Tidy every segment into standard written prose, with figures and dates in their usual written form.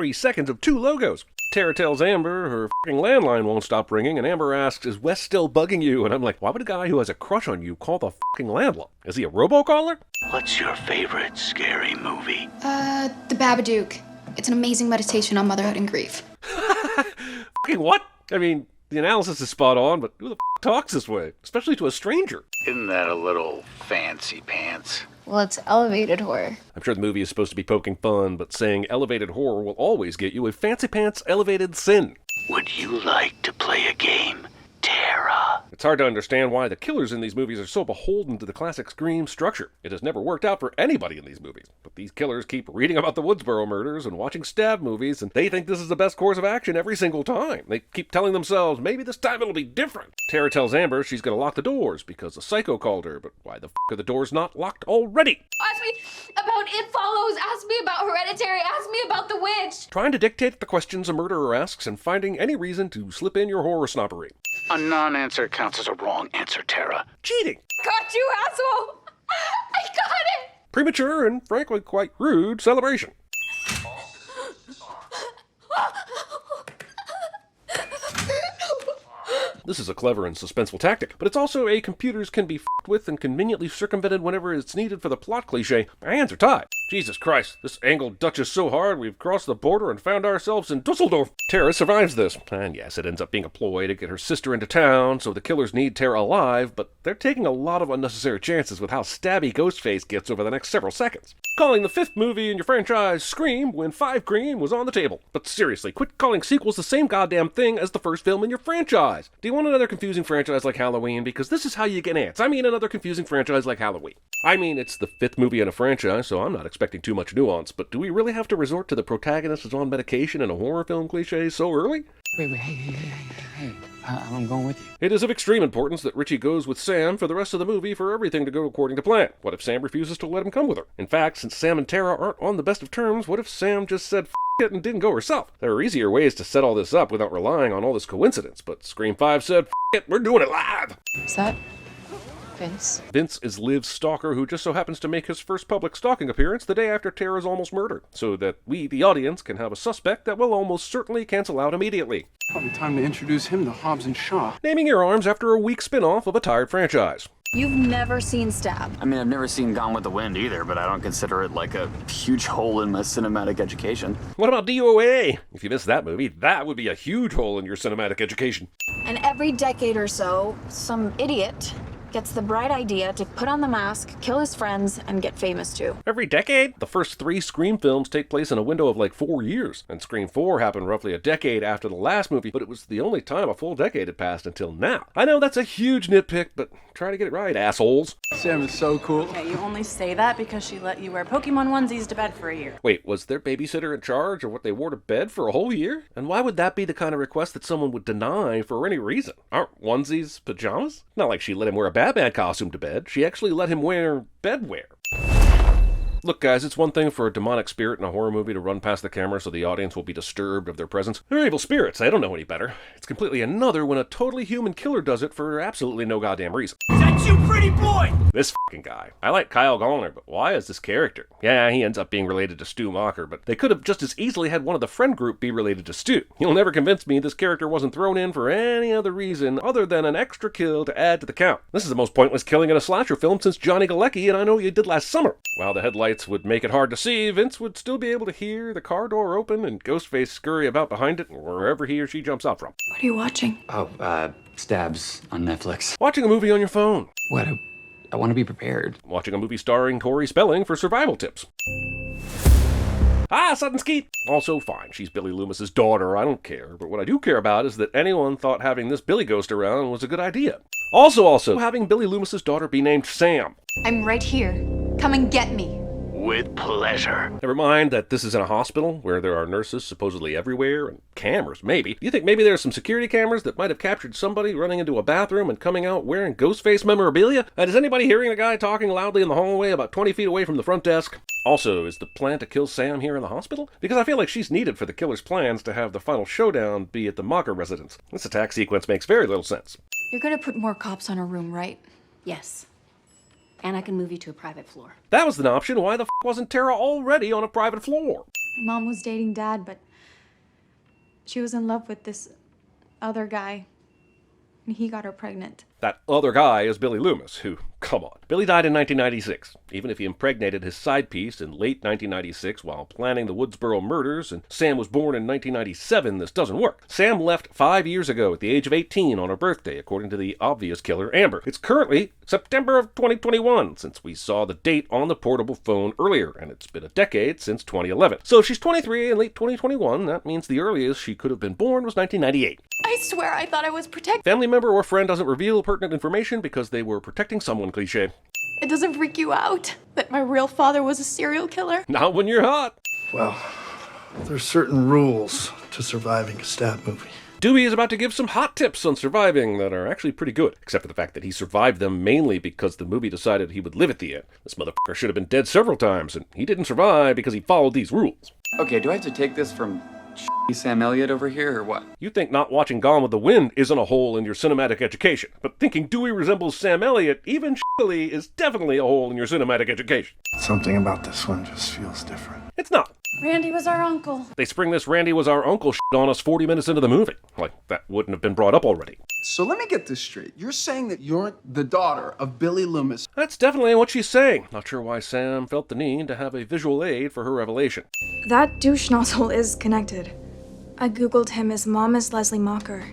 40 seconds of 2 logos. Tara tells Amber her f***ing landline won't stop ringing, and Amber asks, is Wes still bugging you? And I'm like, why would a guy who has a crush on you call the f***ing landline? Is he a robocaller? What's your favorite scary movie? The Babadook. It's an amazing meditation on motherhood and grief. F***ing what? I mean, the analysis is spot on, but who the f*** talks this way? Especially to a stranger. Isn't that a little fancy pants? Well, it's elevated horror. I'm sure the movie is supposed to be poking fun, but saying elevated horror will always get you a fancy pants elevated sin. Would you like to play a game, Tara? It's hard to understand why the killers in these movies are so beholden to the classic Scream structure. It has never worked out for anybody in these movies. But these killers keep reading about the Woodsboro murders and watching stab movies, and they think this is the best course of action every single time. They keep telling themselves, maybe this time it'll be different. Tara tells Amber she's gonna lock the doors because a psycho called her, but why the f*** are the doors not locked already? Ask me about It Follows, ask me about Hereditary, ask me about The Witch. Trying to dictate the questions a murderer asks and finding any reason to slip in your horror snobbery. A non-answer counts as a wrong answer, Tara. Cheating! Got you, asshole! I got it! Premature and frankly quite rude celebration. This is a clever and suspenseful tactic, but it's also a computers can be f***ed with and conveniently circumvented whenever it's needed for the plot cliche. My hands are tied. Jesus Christ, this angled Duchess so hard we've crossed the border and found ourselves in Dusseldorf. Tara survives this, and yes, it ends up being a ploy to get her sister into town, so the killers need Tara alive, but they're taking a lot of unnecessary chances with how stabby Ghostface gets over the next several seconds. Calling the 5th movie in your franchise Scream when 5 Cream was on the table. But seriously, quit calling sequels the same goddamn thing as the first film in your franchise. Do you want another confusing franchise like Halloween? Because this is how you get ants. I mean another confusing franchise like Halloween. I mean, it's the 5th movie in a franchise, so I'm not expecting too much nuance, but do we really have to resort to the protagonist is on medication in a horror film cliche so early? Wait, hey, I'm going with you. It is of extreme importance that Richie goes with Sam for the rest of the movie for everything to go according to plan. What if Sam refuses to let him come with her? In fact, since Sam and Tara aren't on the best of terms, what if Sam just said f*** it and didn't go herself? There are easier ways to set all this up without relying on all this coincidence, but Scream 5 said, f*** it, we're doing it live! Is that Vince? Vince is Liv's stalker who just so happens to make his first public stalking appearance the day after Tara's almost murdered, so that we, the audience, can have a suspect that will almost certainly cancel out immediately. Probably time to introduce him to Hobbs and Shaw. Naming your arms after a weak spin-off of a tired franchise. You've never seen Stab. I mean, I've never seen Gone with the Wind either, but I don't consider it like a huge hole in my cinematic education. What about DOA? If you missed that movie, that would be a huge hole in your cinematic education. And every decade or so, some idiot gets the bright idea to put on the mask, kill his friends, and get famous too. Every decade? The first 3 Scream films take place in a window of like 4 years, and Scream 4 happened roughly a decade after the last movie, but it was the only time a full decade had passed until now. I know that's a huge nitpick, but try to get it right, assholes. Sam is so cool. Okay, you only say that because she let you wear Pokemon onesies to bed for a year. Wait, was their babysitter in charge of what they wore to bed for a whole year? And why would that be the kind of request that someone would deny for any reason? Aren't onesies pajamas? Not like she let him wear a Batman costume to bed. She actually let him wear bedwear. Look, guys, it's one thing for a demonic spirit in a horror movie to run past the camera so the audience will be disturbed of their presence. They're evil spirits, they don't know any better. It's completely another when a totally human killer does it for absolutely no goddamn reason. That's you, pretty boy! This fucking guy. I like Kyle Gallner, but why is this character? Yeah, he ends up being related to Stu Macher, but they could have just as easily had one of the friend group be related to Stu. You'll never convince me this character wasn't thrown in for any other reason other than an extra kill to add to the count. This is the most pointless killing in a slasher film since Johnny Galecki and I Know What You Did Last Summer. While the headlights would make it hard to see, Vince would still be able to hear the car door open and Ghostface scurry about behind it wherever he or she jumps out from. What are you watching? Stabs on Netflix. Watching a movie on your phone. What? I want to be prepared. Watching a movie starring Tori Spelling for survival tips. Sudden Skeet! Also fine, she's Billy Loomis's daughter, I don't care. But what I do care about is that anyone thought having this Billy ghost around was a good idea. Also, having Billy Loomis's daughter be named Sam. I'm right here. Come and get me. With pleasure. Never mind that this is in a hospital where there are nurses supposedly everywhere and cameras, maybe. Do you think maybe there are some security cameras that might have captured somebody running into a bathroom and coming out wearing Ghostface memorabilia? And is anybody hearing the guy talking loudly in the hallway about 20 feet away from the front desk? Also, is the plan to kill Sam here in the hospital? Because I feel like she's needed for the killer's plans to have the final showdown be at the Macher residence. This attack sequence makes very little sense. You're gonna put more cops on her room, right? Yes. And I can move you to a private floor. That was an option. Why the f*** wasn't Tara already on a private floor? Mom was dating Dad, but she was in love with this other guy, and he got her pregnant. That other guy is Billy Loomis, who, come on. Billy died in 1996. Even if he impregnated his side piece in late 1996 while planning the Woodsboro murders, and Sam was born in 1997, this doesn't work. Sam left 5 years ago at the age of 18 on her birthday, according to the obvious killer, Amber. It's currently September of 2021, since we saw the date on the portable phone earlier, and it's been a decade since 2011. So if she's 23 in late 2021, that means the earliest she could have been born was 1998. I swear I thought I was protected. Family member or friend doesn't reveal pertinent information because they were protecting someone, cliché. It doesn't freak you out that my real father was a serial killer? Not when you're hot. Well, there's certain rules to surviving a stab movie. Dewey is about to give some hot tips on surviving that are actually pretty good, except for the fact that he survived them mainly because the movie decided he would live at the end. This motherfucker should have been dead several times, and he didn't survive because he followed these rules. Okay, do I have to take this from Sam Elliott over here, or what? You think not watching Gone with the Wind isn't a hole in your cinematic education, but thinking Dewey resembles Sam Elliott even shittily is definitely a hole in your cinematic education. Something about this one just feels different. It's not. Randy was our uncle. They spring this Randy was our uncle shit on us 40 minutes into the movie. Like, that wouldn't have been brought up already. So let me get this straight. You're saying that you're the daughter of Billy Loomis. That's definitely what she's saying. Not sure why Sam felt the need to have a visual aid for her revelation. That douche nozzle is connected. I googled him. His mom is Leslie Mocker.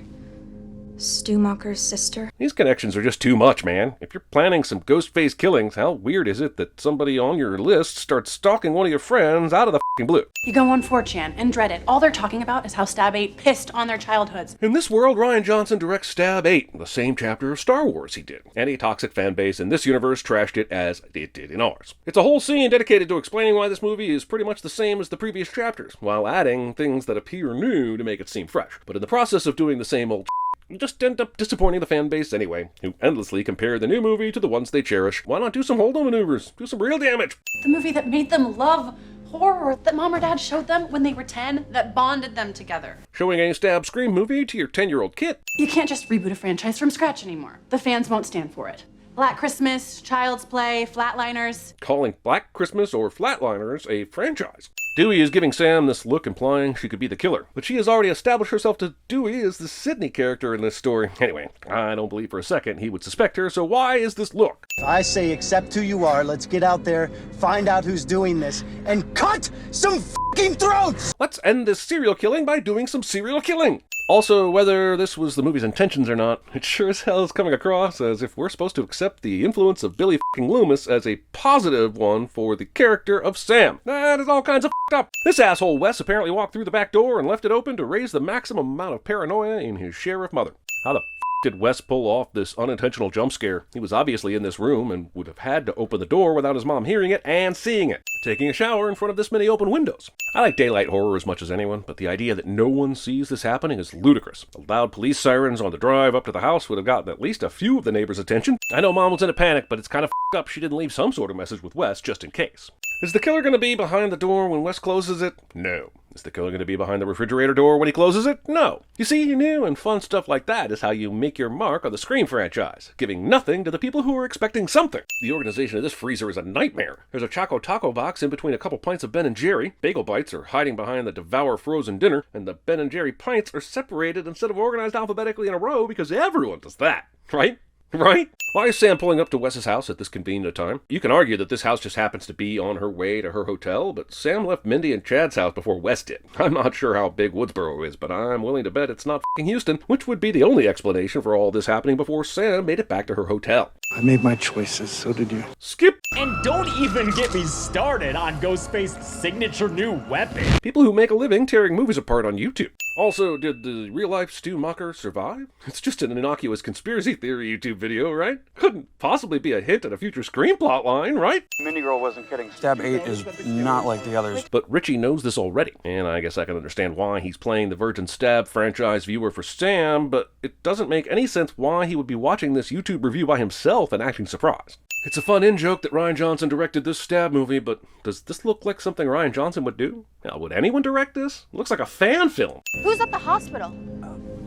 Stu Mocker's sister. These connections are just too much, man. If you're planning some ghost-face killings, how weird is it that somebody on your list starts stalking one of your friends out of the f***ing blue? You go on 4chan and dread it. All they're talking about is how Stab 8 pissed on their childhoods. In this world, Rian Johnson directs Stab 8, the same chapter of Star Wars he did. Any toxic fanbase in this universe trashed it as it did in ours. It's a whole scene dedicated to explaining why this movie is pretty much the same as the previous chapters, while adding things that appear new to make it seem fresh. But in the process of doing the same old you just end up disappointing the fan base anyway, who endlessly compare the new movie to the ones they cherish. Why not do some hold-on maneuvers? Do some real damage. The movie that made them love horror, that mom or dad showed them when they were 10, that bonded them together. Showing a Stab Scream movie to your 10-year-old kid. You can't just reboot a franchise from scratch anymore. The fans won't stand for it. Black Christmas, Child's Play, Flatliners. Calling Black Christmas or Flatliners a franchise. Dewey is giving Sam this look implying she could be the killer, but she has already established herself to Dewey as the Sydney character in this story. Anyway, I don't believe for a second he would suspect her, so why is this look? I say accept who you are, let's get out there, find out who's doing this, and cut some f***ing throats! Let's end this serial killing by doing some serial killing! Also, whether this was the movie's intentions or not, it sure as hell is coming across as if we're supposed to accept the influence of Billy f***ing Loomis as a positive one for the character of Sam. That is all kinds of f***ed up. This asshole Wes apparently walked through the back door and left it open to raise the maximum amount of paranoia in his sheriff mother. How the f*** did Wes pull off this unintentional jump scare? He was obviously in this room and would have had to open the door without his mom hearing it and seeing it. Taking a shower in front of this many open windows. I like daylight horror as much as anyone, but the idea that no one sees this happening is ludicrous. The loud police sirens on the drive up to the house would have gotten at least a few of the neighbors' attention. I know Mom was in a panic, but it's kind of f***ed up she didn't leave some sort of message with Wes just in case. Is the killer going to be behind the door when Wes closes it? No. Is the killer going to be behind the refrigerator door when he closes it? No. You see, new and fun stuff like that is how you make your mark on the Scream franchise, giving nothing to the people who are expecting something. The organization of this freezer is a nightmare. There's a Choco Taco box in between a couple pints of Ben & Jerry. Bagel Bites are hiding behind the Devour Frozen Dinner, and the Ben & Jerry pints are separated instead of organized alphabetically in a row because everyone does that, right? Right? Why is Sam pulling up to Wes's house at this convenient time? You can argue that this house just happens to be on her way to her hotel, but Sam left Mindy and Chad's house before Wes did. I'm not sure how big Woodsboro is, but I'm willing to bet it's not f***ing Houston, which would be the only explanation for all this happening before Sam made it back to her hotel. I made my choices, so did you. Skip! And don't even get me started on Ghostface's signature new weapon. People who make a living tearing movies apart on YouTube. Also, did the real-life Stu Mocker survive? It's just an innocuous conspiracy theory YouTube video, right? Couldn't possibly be a hint at a future Scream plot line, right? Mindy Girl wasn't kidding. Stab 8 is not like the others. But Richie knows this already, and I guess I can understand why he's playing the Virgin Stab franchise viewer for Sam, but it doesn't make any sense why he would be watching this YouTube review by himself and acting surprised. It's a fun in-joke that Rian Johnson directed this Stab movie, but does this look like something Rian Johnson would do? Now, would anyone direct this? It looks like a fan film. Who's at the hospital?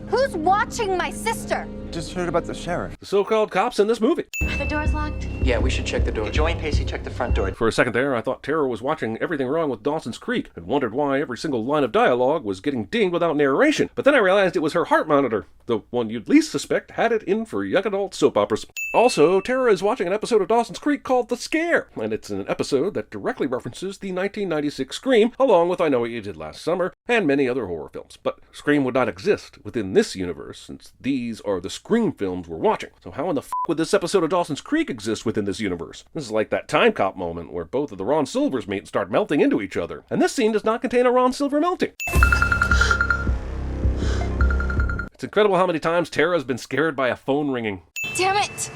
Who's watching my sister? just heard about the sheriff. The so-called cops in this movie. Are the doors locked? Yeah, we should check the door. Joey and Pacey, check the front door. For a second there, I thought Tara was watching Everything Wrong with Dawson's Creek and wondered why every single line of dialogue was getting dinged without narration. But then I realized it was her heart monitor. The one you'd least suspect had it in for young adult soap operas. Also, Tara is watching an episode of Dawson's Creek called The Scare, and it's an episode that directly references the 1996 Scream, along with I Know What You Did Last Summer, and many other horror films. But Scream would not exist within this universe, since these are the Scream films we're watching. So how in the would this episode of Dawson's Creek exist within this universe? This is like that Time Cop moment where both of the Ron Silvers meet and start melting into each other. And this scene does not contain a Ron Silver melting. It's incredible how many times Tara has been scared by a phone ringing. Damn it!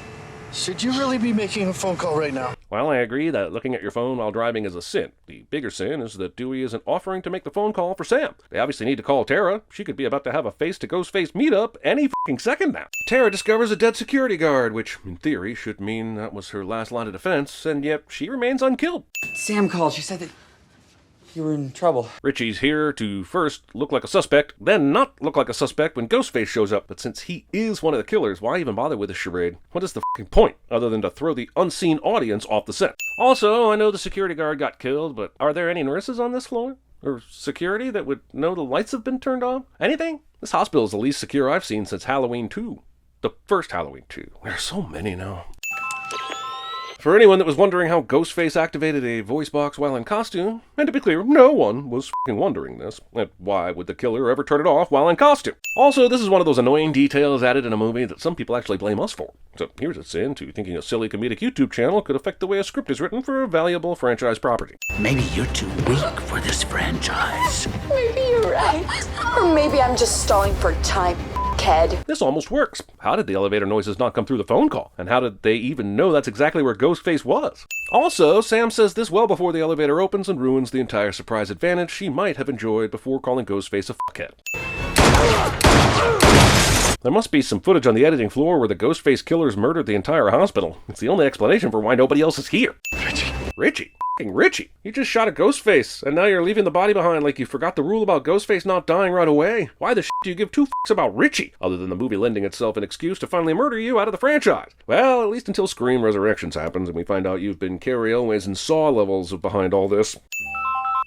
Should you really be making a phone call right now? While I agree that looking at your phone while driving is a sin, the bigger sin is that Dewey isn't offering to make the phone call for Sam. They obviously need to call Tara. She could be about to have a face-to-Ghostface meetup any f***ing second now. Tara discovers a dead security guard, which, in theory, should mean that was her last line of defense, and yet she remains unkilled. Sam called. She said that you were in trouble. Richie's here to first look like a suspect, then not look like a suspect when Ghostface shows up. But since he is one of the killers, why even bother with this charade? What is the f***ing point, other than to throw the unseen audience off the set? Also, I know the security guard got killed, but are there any nurses on this floor? Or security that would know the lights have been turned off? Anything? This hospital is the least secure I've seen since Halloween 2. The first Halloween 2. There are so many now. For anyone that was wondering how Ghostface activated a voice box while in costume, and to be clear, no one was f***ing wondering this, and why would the killer ever turn it off while in costume? Also, this is one of those annoying details added in a movie that some people actually blame us for. So here's a sin to thinking a silly comedic YouTube channel could affect the way a script is written for a valuable franchise property. Maybe you're too weak for this franchise. Maybe you're right. Or maybe I'm just stalling for time. Ked. This almost works. How did the elevator noises not come through the phone call? And how did they even know that's exactly where Ghostface was? Also, Sam says this well before the elevator opens and ruins the entire surprise advantage she might have enjoyed before calling Ghostface a fuckhead. There must be some footage on the editing floor where the Ghostface killers murdered the entire hospital. It's the only explanation for why nobody else is here. Richie. Richie, you just shot a Ghostface, and now you're leaving the body behind like you forgot the rule about Ghostface not dying right away. Why the shit do you give two fucks about Richie, other than the movie lending itself an excuse to finally murder you out of the franchise? Well, at least until Scream Resurrections happens and we find out you've been Carrie Elways and Saw levels behind all this.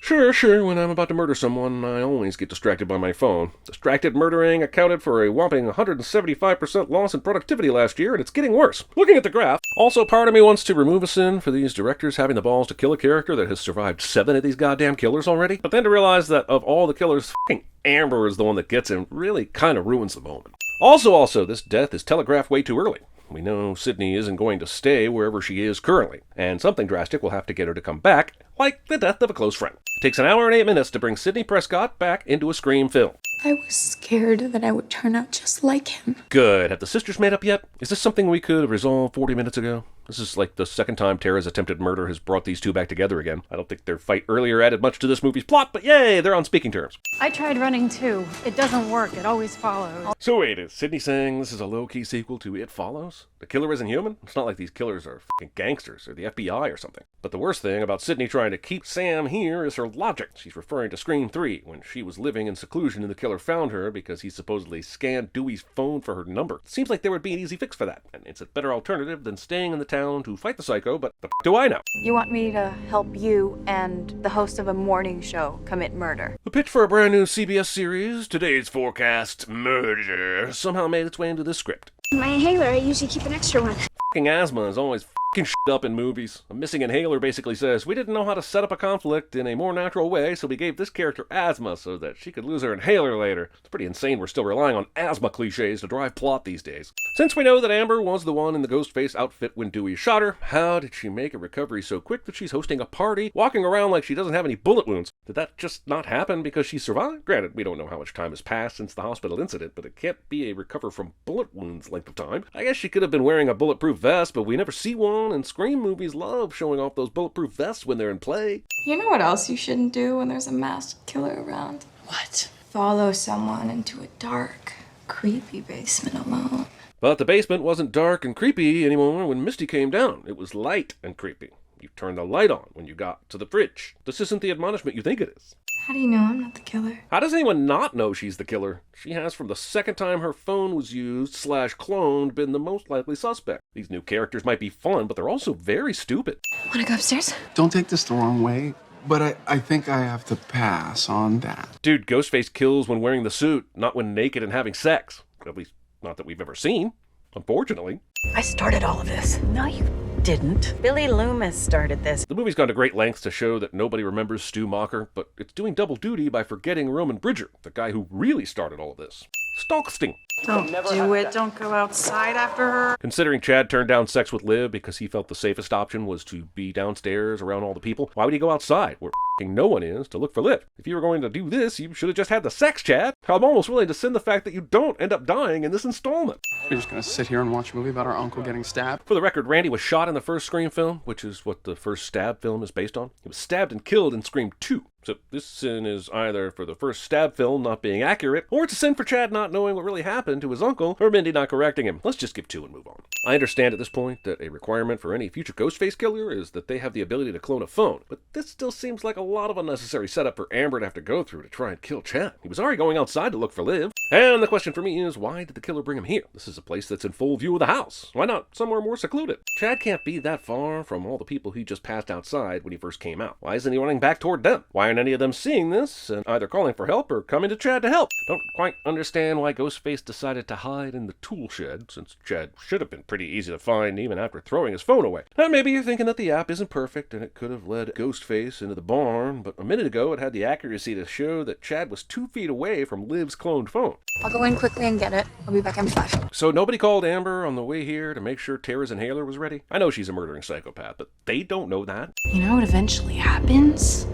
Sure, when I'm about to murder someone, I always get distracted by my phone. Distracted murdering accounted for a whopping 175% loss in productivity last year, and it's getting worse. Looking at the graph, also part of me wants to remove a sin for these directors having the balls to kill a character that has survived 7 of these goddamn killers already, but then to realize that of all the killers, f***ing Amber is the one that gets him really kind of ruins the moment. Also, this death is telegraphed way too early. We know Sydney isn't going to stay wherever she is currently, and something drastic will have to get her to come back, like the death of a close friend. It takes an hour and 8 minutes to bring Sidney Prescott back into a Scream film. I was scared that I would turn out just like him. Good. Have the sisters made up yet? Is this something we could have resolved 40 minutes ago? This is like the second time Tara's attempted murder has brought these two back together again. I don't think their fight earlier added much to this movie's plot, but yay, they're on speaking terms. I tried running too. It doesn't work. It always follows. So wait, is Sydney saying this is a low-key sequel to It Follows? The killer isn't human? It's not like these killers are fucking gangsters or the FBI or something. But the worst thing about Sydney trying to keep Sam here is her logic. She's referring to Scream 3, when she was living in seclusion and the killer found her because he supposedly scanned Dewey's phone for her number. It seems like there would be an easy fix for that, and it's a better alternative than staying in the town to fight the psycho, but the f*** do I know? You want me to help you and the host of a morning show commit murder? The pitch for a brand new CBS series, Today's Forecast Murder, somehow made its way into this script. My inhaler, I usually keep an extra one. Fucking asthma is always fucking shit up in movies. A missing inhaler basically says, we didn't know how to set up a conflict in a more natural way, so we gave this character asthma so that she could lose her inhaler later. It's pretty insane we're still relying on asthma cliches to drive plot these days. Since we know that Amber was the one in the Ghostface outfit when Dewey shot her, how did she make a recovery so quick that she's hosting a party, walking around like she doesn't have any bullet wounds? Did that just not happen because she survived? Granted, we don't know how much time has passed since the hospital incident, but it can't be a recover from bullet wounds length of time. I guess she could have been wearing a bulletproof vest, but we never see one, and Scream movies love showing off those bulletproof vests when they're in play. You know what else you shouldn't do when there's a masked killer around? What? Follow someone into a dark, creepy basement alone. But the basement wasn't dark and creepy anymore when Misty came down. It was light and creepy. You turned the light on when you got to the fridge. This isn't the admonishment you think it is. How do you know I'm not the killer? How does anyone not know she's the killer? She has, from the second time her phone was used / cloned, been the most likely suspect. These new characters might be fun, but they're also very stupid. Wanna go upstairs? Don't take this the wrong way, but I think I have to pass on that. Dude, Ghostface kills when wearing the suit, not when naked and having sex. At least, not that we've ever seen. Unfortunately. I started all of this. No, you didn't. Billy Loomis started this. The movie's gone to great lengths to show that nobody remembers Stu Macher, but it's doing double duty by forgetting Roman Bridger, the guy who really started all of this. Stalksting. Don't do it. Don't go outside after her. Considering Chad turned down sex with Liv because he felt the safest option was to be downstairs around all the people, why would he go outside, where no one is, to look for Liv? If you were going to do this, you should have just had the sex, Chad. I'm almost willing to send the fact that you don't end up dying in this installment. You're just gonna sit here and watch a movie about our uncle getting stabbed? For the record, Randy was shot in the first Scream film, which is what the first Stab film is based on. He was stabbed and killed in Scream 2. So this sin is either for the first Stab film not being accurate, or it's a sin for Chad not knowing what really happened to his uncle, or Mindy not correcting him. Let's just give 2 and move on. I understand at this point that a requirement for any future Ghostface killer is that they have the ability to clone a phone, but this still seems like a lot of unnecessary setup for Amber to have to go through to try and kill Chad. He was already going outside to look for Liv. And the question for me is, why did the killer bring him here? This is a place that's in full view of the house. Why not somewhere more secluded? Chad can't be that far from all the people he just passed outside when he first came out. Why isn't he running back toward them? Why aren't any of them seeing this and either calling for help or coming to Chad to help? Don't quite understand why Ghostface decided to hide in the tool shed, since Chad should have been pretty easy to find even after throwing his phone away. Now maybe you're thinking that the app isn't perfect and it could have led Ghostface into the barn, but a minute ago it had the accuracy to show that Chad was 2 feet away from Liv's cloned phone. I'll go in quickly and get it. I'll be back in 5. So nobody called Amber on the way here to make sure Tara's inhaler was ready? I know she's a murdering psychopath, but they don't know that. You know what eventually happens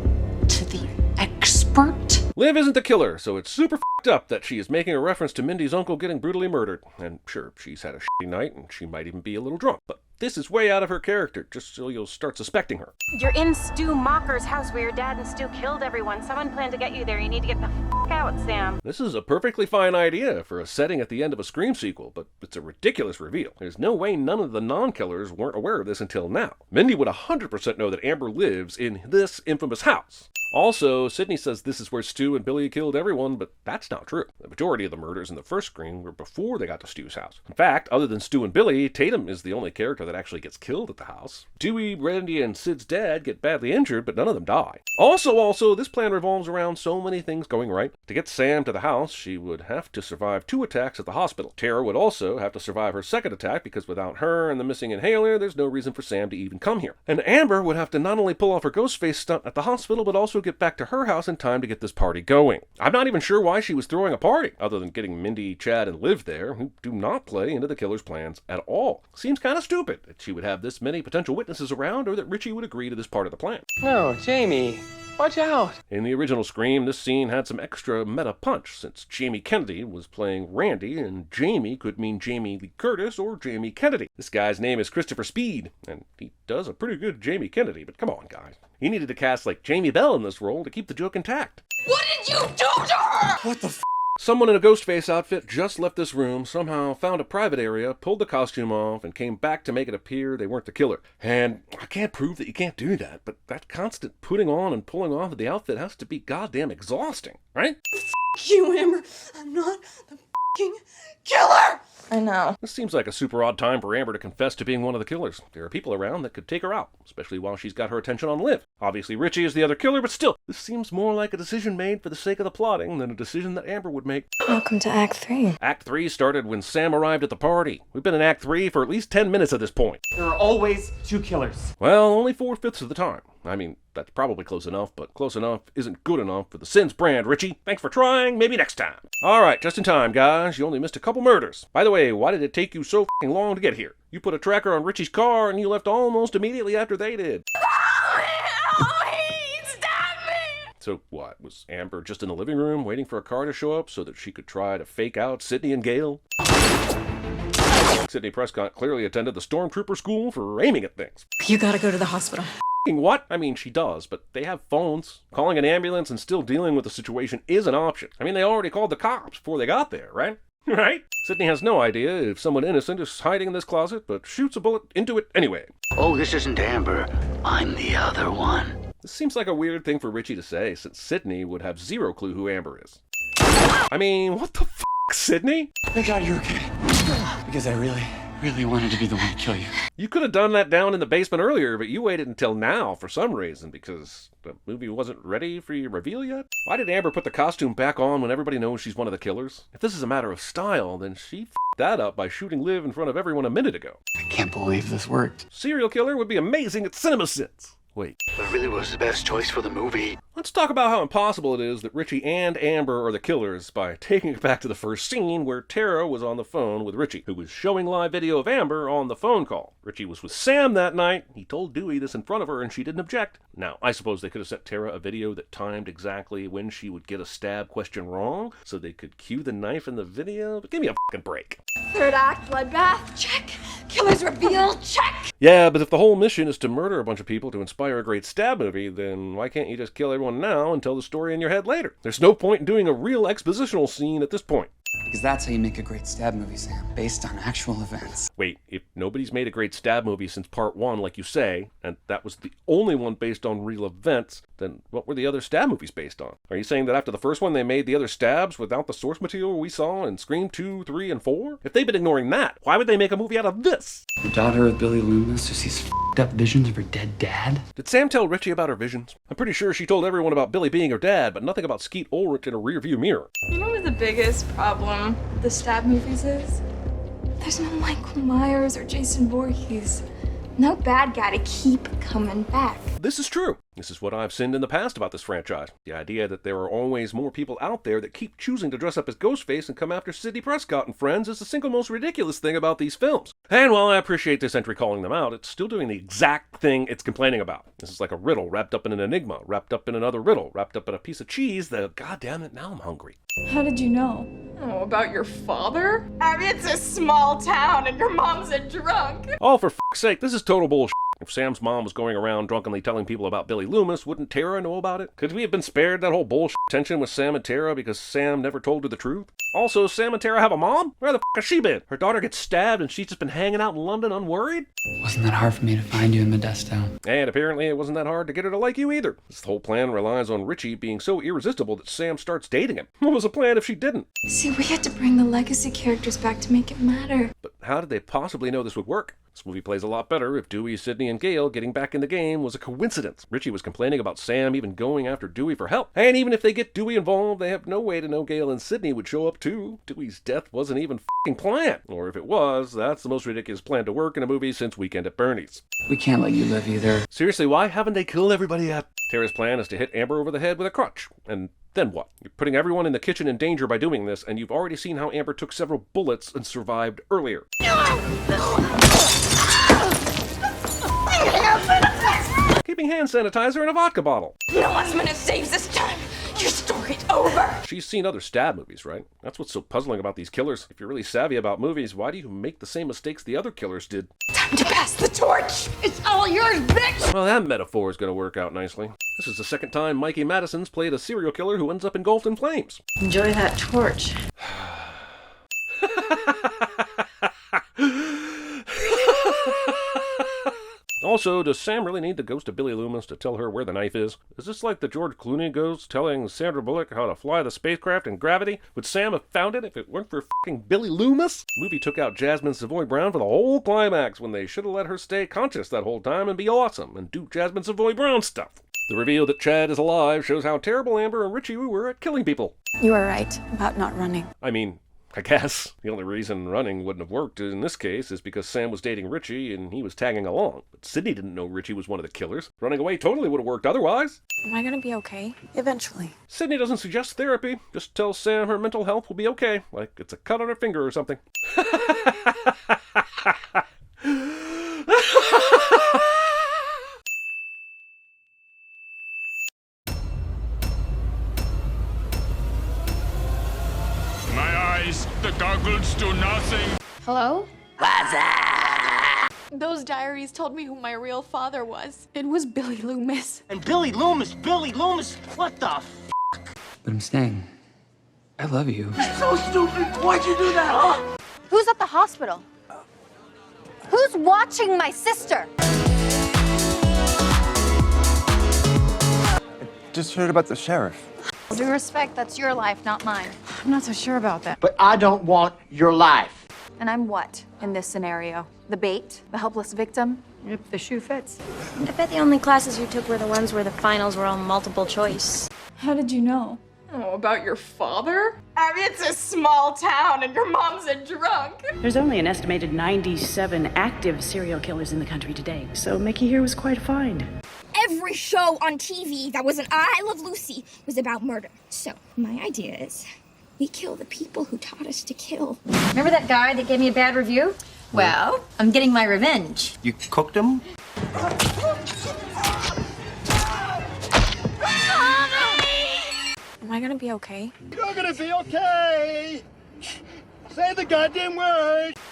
to the expert? Liv isn't the killer, so it's super f***ed up that she is making a reference to Mindy's uncle getting brutally murdered. And sure, she's had a shitty night and she might even be a little drunk, but this is way out of her character, just so you'll start suspecting her. You're in Stu Macher's house where your dad and Stu killed everyone. Someone planned to get you there. You need to get the f*** out, Sam. This is a perfectly fine idea for a setting at the end of a Scream sequel, but it's a ridiculous reveal. There's no way none of the non-killers weren't aware of this until now. Mindy would 100% know that Amber lives in this infamous house. Also, Sydney says this is where Stu and Billy killed everyone, but that's not true. The majority of the murders in the first Scream were before they got to Stu's house. In fact, other than Stu and Billy, Tatum is the only character that actually gets killed at the house. Dewey, Randy, and Sid's dad get badly injured, but none of them die. Also, this plan revolves around so many things going right. To get Sam to the house, she would have to survive 2 attacks at the hospital. Tara would also have to survive her second attack, because without her and the missing inhaler, there's no reason for Sam to even come here. And Amber would have to not only pull off her Ghostface stunt at the hospital, but also get back to her house in time to get this party going. I'm not even sure why she was throwing a party, other than getting Mindy, Chad, and Liv there, who do not play into the killer's plans at all. Seems kind of stupid that she would have this many potential witnesses around, or that Richie would agree to this part of the plan. No, Jamie, watch out! In the original Scream, this scene had some extra meta punch, since Jamie Kennedy was playing Randy, and Jamie could mean Jamie Lee Curtis or Jamie Kennedy. This guy's name is Christopher Speed, and he does a pretty good Jamie Kennedy, but come on, guys. He needed to cast like Jamie Bell in this role to keep the joke intact. What did you do to her? What the f? Someone in a Ghostface outfit just left this room, somehow found a private area, pulled the costume off, and came back to make it appear they weren't the killer. And I can't prove that you can't do that, but that constant putting on and pulling off of the outfit has to be goddamn exhausting, right? You, Amber. I'm not the f***ing killer! I know. This seems like a super odd time for Amber to confess to being one of the killers. There are people around that could take her out, especially while she's got her attention on Liv. Obviously, Richie is the other killer, but still, this seems more like a decision made for the sake of the plotting than a decision that Amber would make. Welcome to Act 3. Act 3 started when Sam arrived at the party. We've been in Act 3 for at least 10 minutes at this point. There are always 2 killers. Well, only 4/5 of the time. I mean, that's probably close enough, but close enough isn't good enough for the Sins brand, Richie. Thanks for trying, maybe next time. Alright, just in time, guys. You only missed a couple murders. By the way, why did it take you so f***ing long to get here? You put a tracker on Richie's car and you left almost immediately after they did. So what, was Amber just in the living room waiting for a car to show up so that she could try to fake out Sydney and Gail? Sydney Prescott clearly attended the Stormtrooper school for aiming at things. You gotta go to the hospital. What? I mean, she does, but they have phones. Calling an ambulance and still dealing with the situation is an option. I mean, they already called the cops before they got there, right? Right? Sydney has no idea if someone innocent is hiding in this closet, but shoots a bullet into it anyway. Oh, this isn't Amber. I'm the other one. This seems like a weird thing for Richie to say, since Sydney would have zero clue who Amber is. I mean, what the f***, Sydney? Thank God you're okay. Because I really wanted to be the one to kill you. You could have done that down in the basement earlier, but you waited until now for some reason, because the movie wasn't ready for your reveal yet? Why did Amber put the costume back on when everybody knows she's one of the killers? If this is a matter of style, then she f***ed that up by shooting Liv in front of everyone a minute ago. I can't believe this worked. Serial killer would be amazing at CinemaSins. Wait. That really was the best choice for the movie. Let's talk about how impossible it is that Richie and Amber are the killers by taking it back to the first scene where Tara was on the phone with Richie, who was showing live video of Amber on the phone call. Richie was with Sam that night. He told Dewey this in front of her and she didn't object. Now, I suppose they could have sent Tara a video that timed exactly when she would get a stab question wrong, so they could cue the knife in the video, but give me a fucking break. Third act, bloodbath, check. Killer's reveal, check. Yeah, but if the whole mission is to murder a bunch of people to inspire a great stab movie, then why can't you just kill everyone now and tell the story in your head later? There's no point in doing a real expositional scene at this point. Because that's how you make a great stab movie, Sam. Based on actual events. Wait, if nobody's made a great stab movie since part 1, like you say, and that was the only one based on real events, then what were the other stab movies based on? Are you saying that after the first one they made the other stabs without the source material we saw in Scream 2, 3, and 4? If they've been ignoring that, why would they make a movie out of this? The daughter of Billy Loomis who sees f***ed up visions of her dead dad? Did Sam tell Richie about her visions? I'm pretty sure she told everyone about Billy being her dad, but nothing about Skeet Ulrich in a rearview mirror. You know what the biggest problem with the stab movies is? There's no Michael Myers or Jason Voorhees. No bad guy to keep coming back. This is true. This is what I've sinned in the past about this franchise. The idea that there are always more people out there that keep choosing to dress up as Ghostface and come after Sidney Prescott and friends is the single most ridiculous thing about these films. And while I appreciate this entry calling them out, it's still doing the exact thing it's complaining about. This is like a riddle wrapped up in an enigma, wrapped up in another riddle, wrapped up in a piece of cheese that, goddamn it, now I'm hungry. How did you know? Oh, about your father? I mean, it's a small town and your mom's a drunk. Oh, for f***'s sake, this is total bullshit. If Sam's mom was going around drunkenly telling people about Billy Loomis, wouldn't Tara know about it? Could we have been spared that whole bullshit tension with Sam and Tara because Sam never told her the truth? Also, Sam and Tara have a mom? Where the f*** has she been? Her daughter gets stabbed and she's just been hanging out in London unworried? Wasn't that hard for me to find you in Modesto? And apparently it wasn't that hard to get her to like you either. This whole plan relies on Richie being so irresistible that Sam starts dating him. What was the plan if she didn't? See, we had to bring the legacy characters back to make it matter. But how did they possibly know this would work? This movie plays a lot better if Dewey, Sidney, and Gale getting back in the game was a coincidence. Richie was complaining about Sam even going after Dewey for help. And even if they get Dewey involved, they have no way to know Gale and Sidney would show up too. Dewey's death wasn't even f***ing planned. Or if it was, that's the most ridiculous plan to work in a movie since Weekend at Bernie's. We can't let you live either. Seriously, why haven't they killed everybody yet? Tara's plan is to hit Amber over the head with a crutch. And then what? You're putting everyone in the kitchen in danger by doing this, and you've already seen how Amber took several bullets and survived earlier. Keeping hand sanitizer in a vodka bottle. No one's gonna save this time. Your story's over. She's seen other stab movies, right? That's what's so puzzling about these killers. If you're really savvy about movies, why do you make the same mistakes the other killers did? Time to pass the torch. It's all yours, bitch. Well, that metaphor is going to work out nicely. This is the second time Mikey Madison's played a serial killer who ends up engulfed in flames. Enjoy that torch. Also, does Sam really need the ghost of Billy Loomis to tell her where the knife is? Is this like the George Clooney ghost telling Sandra Bullock how to fly the spacecraft in gravity? Would Sam have found it if it weren't for fucking Billy Loomis? The movie took out Jasmine Savoy Brown for the whole climax when they should have let her stay conscious that whole time and be awesome and do Jasmine Savoy Brown stuff. The reveal that Chad is alive shows how terrible Amber and Richie were at killing people. You were right about not running. I mean, I guess the only reason running wouldn't have worked in this case is because Sam was dating Richie and he was tagging along. But Sidney didn't know Richie was one of the killers. Running away totally would have worked otherwise. Am I gonna be okay? Eventually. Sidney doesn't suggest therapy. Just tells Sam her mental health will be okay. Like it's a cut on her finger or something. The goggles do nothing. Hello? Those diaries told me who my real father was. It was Billy Loomis. And Billy Loomis, what the f? But I'm staying. I love you. So stupid. Why'd you do that, huh? Who's at the hospital? Who's watching my sister? Just heard about the sheriff. With due respect, that's your life, not mine. I'm not so sure about that. But I don't want your life. And I'm what in this scenario? The bait? The helpless victim? If the shoe fits. I bet the only classes you took were the ones where the finals were all multiple choice. How did you know? Oh, about your father? I mean, it's a small town and your mom's a drunk. There's only an estimated 97 active serial killers in the country today, so Mickey here was quite a find. Every show on TV that was an I Love Lucy was about murder. So, my idea is we kill the people who taught us to kill. Remember that guy that gave me a bad review? Well, I'm getting my revenge. You cooked him? Am I gonna be okay? You're gonna be okay! Say the goddamn word!